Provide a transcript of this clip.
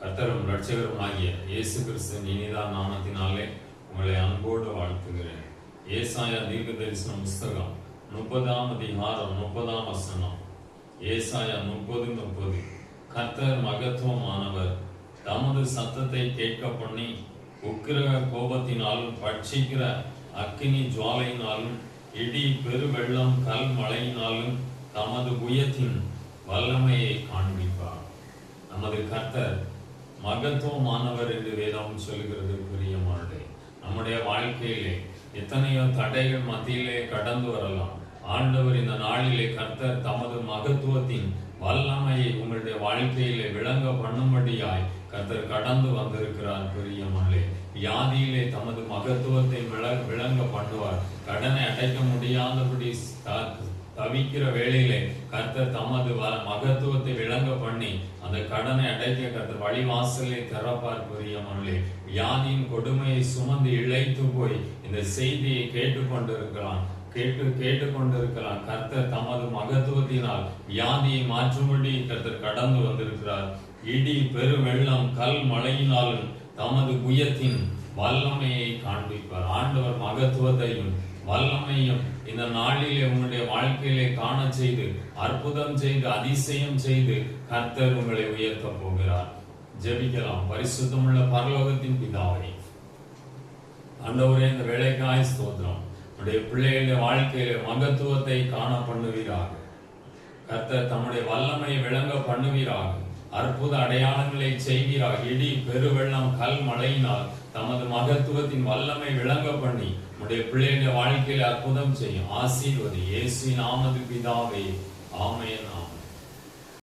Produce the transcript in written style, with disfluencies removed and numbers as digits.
கர்த்தரும் இரட்சகருமாகிய இயேசு கிறிஸ்துவின் இனிதான நாமத்தினாலே உங்களை அன்போடு வாழ்த்துகிறேன். ஏசாயா தீர்க்க தரிசன புஸ்தகம் 30ஆம் அதிகாரம் 30ஆம் வசனம். ஏசாயா 30:30. கர்த்தர் மகத்துவமானவர், தமது சத்தத்தை கேட்க பண்ணி உக்கிர கோபத்தினாலும் பட்சிக்கிற அக்கினி ஜுவாலையினாலும் இடி பெருவெள்ளம் கல் மழையினாலும் தமது புயத்தின் வல்லமையை காண்பிப்பார். நமது கர்த்தர் மகத்துவமானவர் என்று வேதம் சொல்கிறது. பிரியமானே, நம்முடைய வாழ்க்கையிலே எத்தனையோ தடைகள் மத்தியிலே கடந்து வரலாம். ஆண்டவர் இந்த நாளிலே கர்த்தர் தமது மகத்துவத்தின் வல்லமையை உங்களுடைய வாழ்க்கையிலே விளங்க பண்ணும்படியாய் கர்த்தர் கடந்து வந்திருக்கிறார். பிரியமானே, வியாதியிலே தமது மகத்துவத்தை விளங்க பண்ணுவார். கடனை அடைக்க முடியாதபடி தவிக்கிற வேளையிலே கர்த்தர் தமது மகத்துவத்தை விளங்க பண்ணி அந்த கடனை அடைக்க கர்த்தர் வழிவாசலை திறப்பார். பிரியமானே, வியாதியின் கொடுமையை சுமந்து இழைத்து போய் இந்த செய்தியை கேட்டுக்கொண்டிருக்கலாம். கர்த்தர் தமது மகத்துவத்தினால் வியாதியை மாற்றும்படி கர்த்தர் கடந்து வந்திருக்கிறார். இடி பெருவெள்ளம் கல் மழையினாலும் தமது புயத்தின் வல்லமையை காண்பிப்பார். ஆண்டவர் மகத்துவத்தையும் வல்லமையும் இந்த நாளிலே உங்களுடைய வாழ்க்கையிலே காண செய்து அற்புதம் செய்து அதிசயம் செய்து கர்த்தர் உங்களை உயர்த்த போகிறார். ஜெபிக்கலாம். பரிசுத்தமுள்ள பரலோகத்தின் பிதாவே, ஆண்டவரே, இந்த வேலைக்காய் ஸ்தோத்திரம். உடைய பிள்ளைகளுடைய வாழ்க்கையில மகத்துவத்தை காண பண்ணுவீராக. கர்த்தர் தம்முடைய வல்லமையை விளங்க பண்ணுவீராக. அற்புத அடையாளங்களை செய்வீராக. இடி பெருவெள்ளம் கல் மழையினால் தமது மகத்துவத்தின் வல்லமை விளங்க பண்ணி உடைய பிள்ளைகளுடைய வாழ்க்கையில அற்புதம் செய்யும். ஆசீர்வதி. இயேசு நாமத்தில் பிதாவே, ஆமென்.